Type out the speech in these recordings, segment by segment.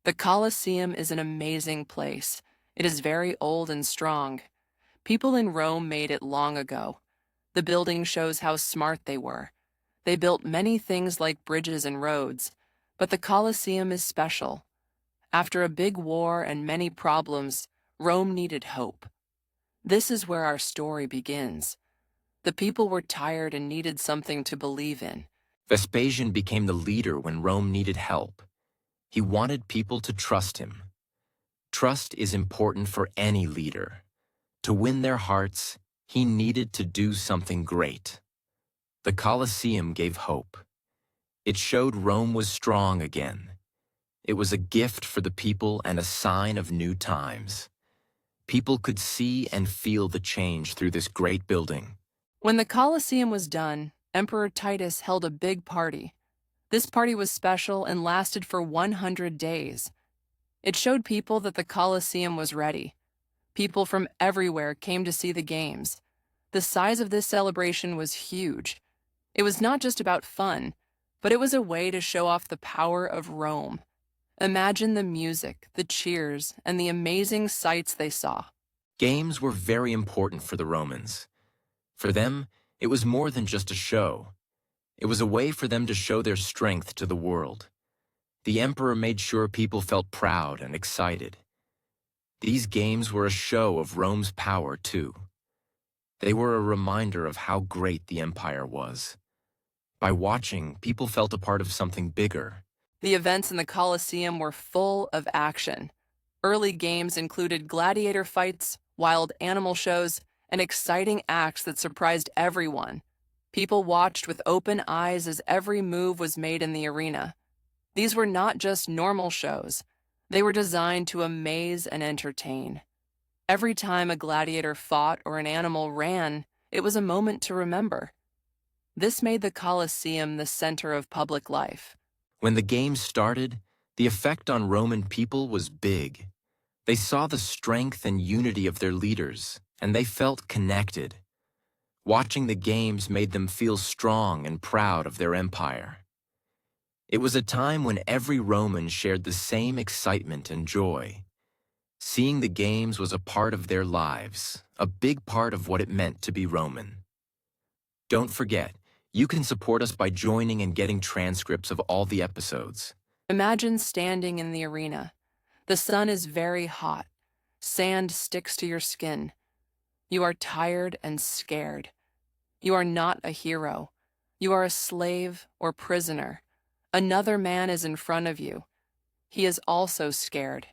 The Colosseum is an amazing place. It is very old and strong. People in Rome made it long ago. The building shows how smart they were. They built many things like bridges and roads, but the Colosseum is special. After a big war and many problems, Rome needed hope. This is where our story begins. The people were tired and needed something to believe in. Vespasian became the leader when Rome needed help. He wanted people to trust him. Trust is important for any leader. To win their hearts, he needed to do something great. The Colosseum gave hope. It showed Rome was strong again. It was a gift for the people and a sign of new times. People could see and feel the change through this great building. When the Colosseum was done, Emperor Titus held a big party. This party was special and lasted for 100 days. It showed people that the Colosseum was ready. People from everywhere came to see the games. The size of this celebration was huge. It was not just about fun, but it was a way to show off the power of Rome. Imagine the music, the cheers, and the amazing sights they saw. Games were very important for the Romans. For them, it was more than just a show. It was a way for them to show their strength to the world. The emperor made sure people felt proud and excited. These games were a show of Rome's power, too. They were a reminder of how great the empire was. By watching, people felt a part of something bigger. The events in the Colosseum were full of action. Early games included gladiator fights, wild animal shows, and exciting acts that surprised everyone. People watched with open eyes as every move was made in the arena. These were not just normal shows. They were designed to amaze and entertain. Every time a gladiator fought or an animal ran, it was a moment to remember. This made the Colosseum the center of public life. When the games started, the effect on Roman people was big. They saw the strength and unity of their leaders, and they felt connected. Watching the games made them feel strong and proud of their empire. It was a time when every Roman shared the same excitement and joy. Seeing the games was a part of their lives, a big part of what it meant to be Roman. Don't forget, you can support us by joining and getting transcripts of all the episodes. Imagine standing in the arena. The sun is very hot. Sand sticks to your skin. You are tired and scared. You are not a hero. You are a slave or prisoner. Another man is in front of you. He is also scared.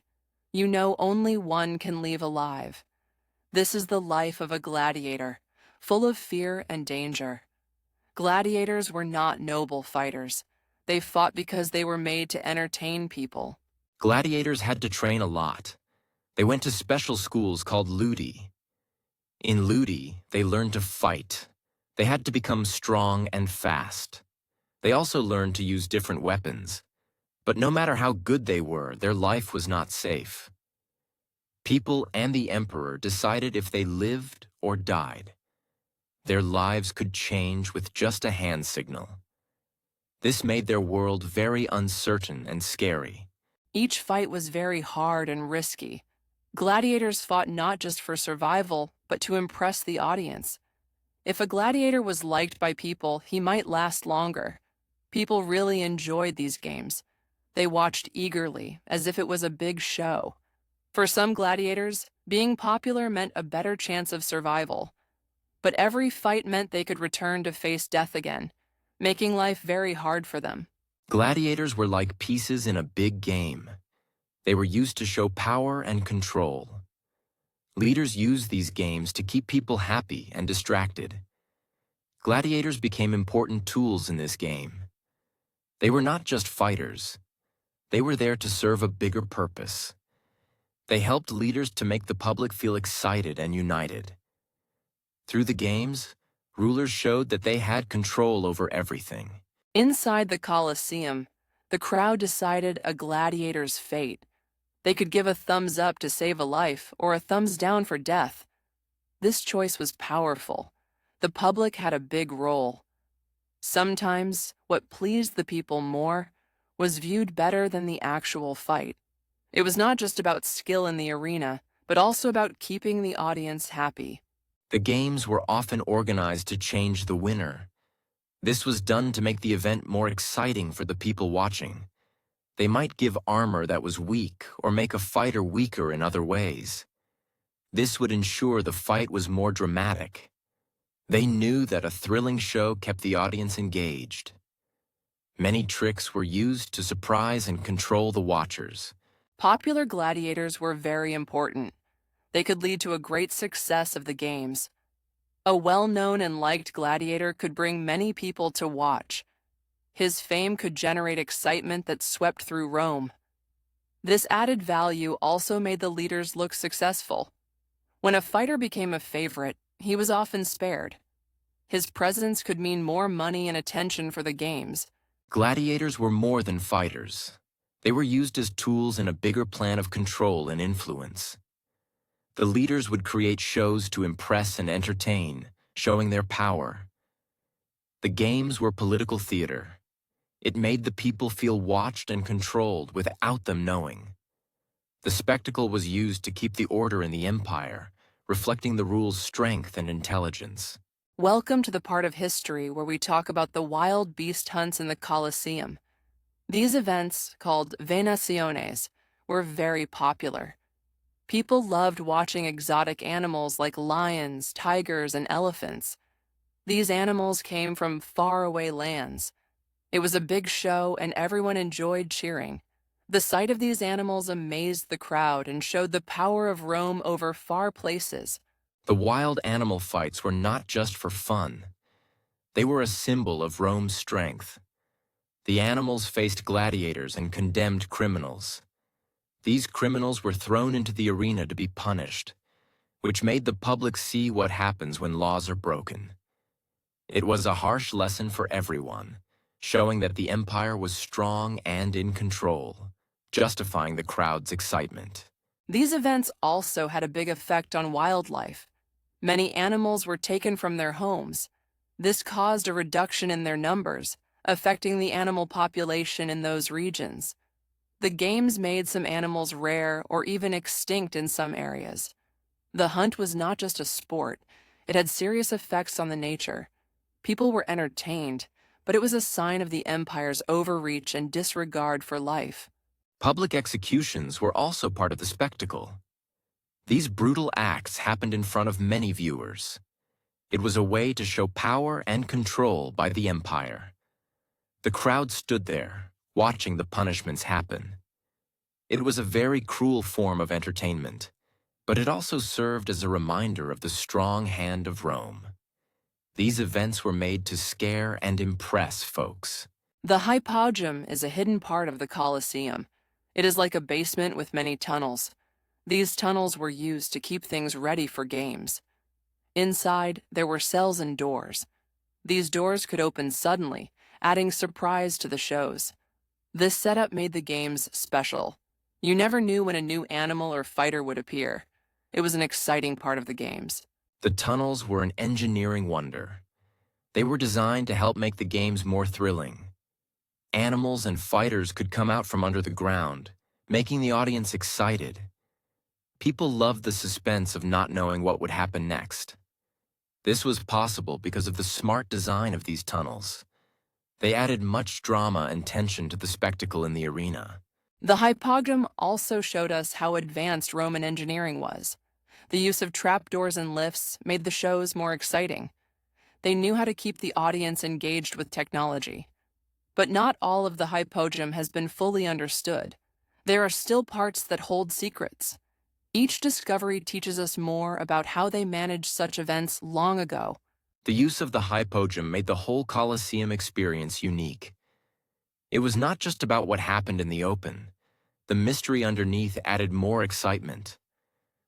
You know only one can leave alive. This is the life of a gladiator, full of fear and danger. Gladiators were not noble fighters. They fought because they were made to entertain people. Gladiators had to train a lot. They went to special schools called ludi. In ludi, they learned to fight. They had to become strong and fast. They also learned to use different weapons. But no matter how good they were, their life was not safe. People and the emperor decided if they lived or died. Their lives could change with just a hand signal. This made their world very uncertain and scary. Each fight was very hard and risky. Gladiators fought not just for survival, but to impress the audience. If a gladiator was liked by people, he might last longer. People really enjoyed these games. They watched eagerly, as if it was a big show. For some gladiators, being popular meant a better chance of survival. But every fight meant they could return to face death again, making life very hard for them. Gladiators were like pieces in a big game. They were used to show power and control. Leaders used these games to keep people happy and distracted. Gladiators became important tools in this game. They were not just fighters. They were there to serve a bigger purpose. They helped leaders to make the public feel excited and united. Through the games, rulers showed that they had control over everything. Inside the Colosseum, the crowd decided a gladiator's fate. They could give a thumbs up to save a life or a thumbs down for death. This choice was powerful. The public had a big role. Sometimes, what pleased the people more was viewed better than the actual fight. It was not just about skill in the arena, but also about keeping the audience happy. The games were often organized to change the winner. This was done to make the event more exciting for the people watching. They might give armor that was weak or make a fighter weaker in other ways. This would ensure the fight was more dramatic. They knew that a thrilling show kept the audience engaged. Many tricks were used to surprise and control the watchers. Popular gladiators were very important. They could lead to a great success of the games. A well-known and liked gladiator could bring many people to watch. His fame could generate excitement that swept through Rome. This added value also made the leaders look successful. When a fighter became a favorite, he was often spared. His presence could mean more money and attention for the games. Gladiators were more than fighters. They were used as tools in a bigger plan of control and influence. The leaders would create shows to impress and entertain, showing their power. The games were political theater. It made the people feel watched and controlled without them knowing. The spectacle was used to keep the order in the empire, reflecting the rule's strength and intelligence. Welcome to the part of history where we talk about the wild beast hunts in the Coliseum. These events, called venaciones, were very popular. People loved watching exotic animals like lions, tigers, and elephants. These animals came from faraway lands. It was a big show and everyone enjoyed cheering. The sight of these animals amazed the crowd and showed the power of Rome over far places. The wild animal fights were not just for fun. They were a symbol of Rome's strength. The animals faced gladiators and condemned criminals. These criminals were thrown into the arena to be punished, which made the public see what happens when laws are broken. It was a harsh lesson for everyone, showing that the empire was strong and in control, justifying the crowd's excitement. These events also had a big effect on wildlife. Many animals were taken from their homes. This caused a reduction in their numbers, affecting the animal population in those regions. The games made some animals rare or even extinct in some areas. The hunt was not just a sport, it had serious effects on the nature. People were entertained, but it was a sign of the empire's overreach and disregard for life. Public executions were also part of the spectacle. These brutal acts happened in front of many viewers. It was a way to show power and control by the empire. The crowd stood there, watching the punishments happen. It was a very cruel form of entertainment, but it also served as a reminder of the strong hand of Rome. These events were made to scare and impress folks. The hypogum is a hidden part of the Coliseum. It is like a basement with many tunnels. These tunnels were used to keep things ready for games. Inside, there were cells and doors. These doors could open suddenly, adding surprise to the shows. This setup made the games special. You never knew when a new animal or fighter would appear. It was an exciting part of the games. The tunnels were an engineering wonder. They were designed to help make the games more thrilling. Animals and fighters could come out from under the ground, making the audience excited. People loved the suspense of not knowing what would happen next. This was possible because of the smart design of these tunnels. They added much drama and tension to the spectacle in the arena. The hypogum also showed us how advanced Roman engineering was. The use of trapdoors and lifts made the shows more exciting. They knew how to keep the audience engaged with technology. But not all of the hypogum has been fully understood. There are still parts that hold secrets. Each discovery teaches us more about how they managed such events long ago. The use of the hypogum made the whole Colosseum experience unique. It was not just about what happened in the open. The mystery underneath added more excitement.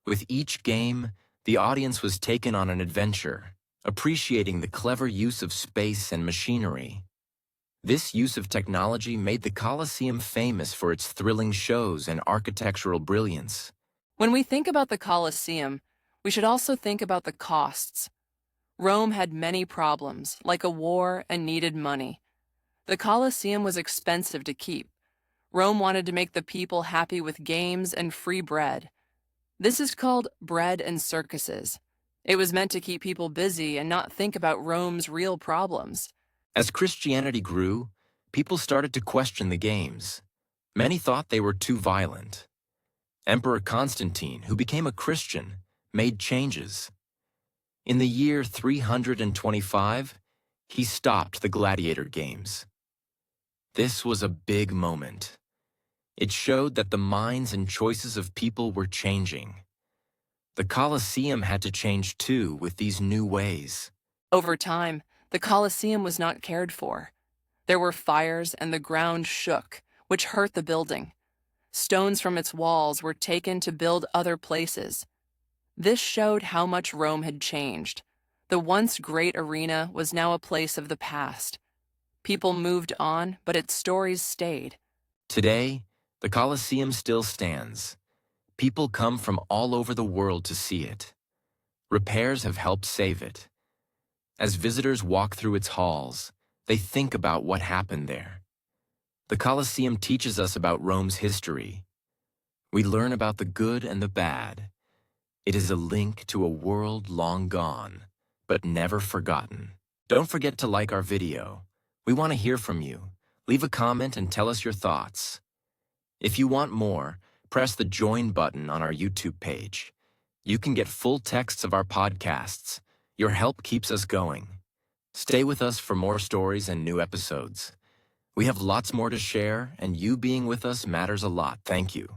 With each game, the audience was taken on an adventure, appreciating the clever use of space and machinery. This use of technology made the Colosseum famous for its thrilling shows and architectural brilliance. When we think about the Colosseum, we should also think about the costs. Rome had many problems, like a war, and needed money. The Colosseum was expensive to keep. Rome wanted to make the people happy with games and free bread. This is called bread and circuses. It was meant to keep people busy and not think about Rome's real problems. As Christianity grew, people started to question the games. Many thought they were too violent. Emperor Constantine, who became a Christian, made changes. In the year 325, he stopped the gladiator games. This was a big moment. It showed that the minds and choices of people were changing. The Colosseum had to change too with these new ways. Over time, the Coliseum was not cared for. There were fires and the ground shook, which hurt the building. Stones from its walls were taken to build other places. This showed how much Rome had changed. The once great arena was now a place of the past. People moved on, but its stories stayed. Today, the Colosseum still stands. People come from all over the world to see it. Repairs have helped save it. As visitors walk through its halls, they think about what happened there. The Colosseum teaches us about Rome's history. We learn about the good and the bad. It is a link to a world long gone, but never forgotten. Don't forget to like our video. We want to hear from you. Leave a comment and tell us your thoughts. If you want more, press the join button on our YouTube page. You can get full texts of our podcasts. Your help keeps us going. Stay with us for more stories and new episodes. We have lots more to share, and you being with us matters a lot. Thank you.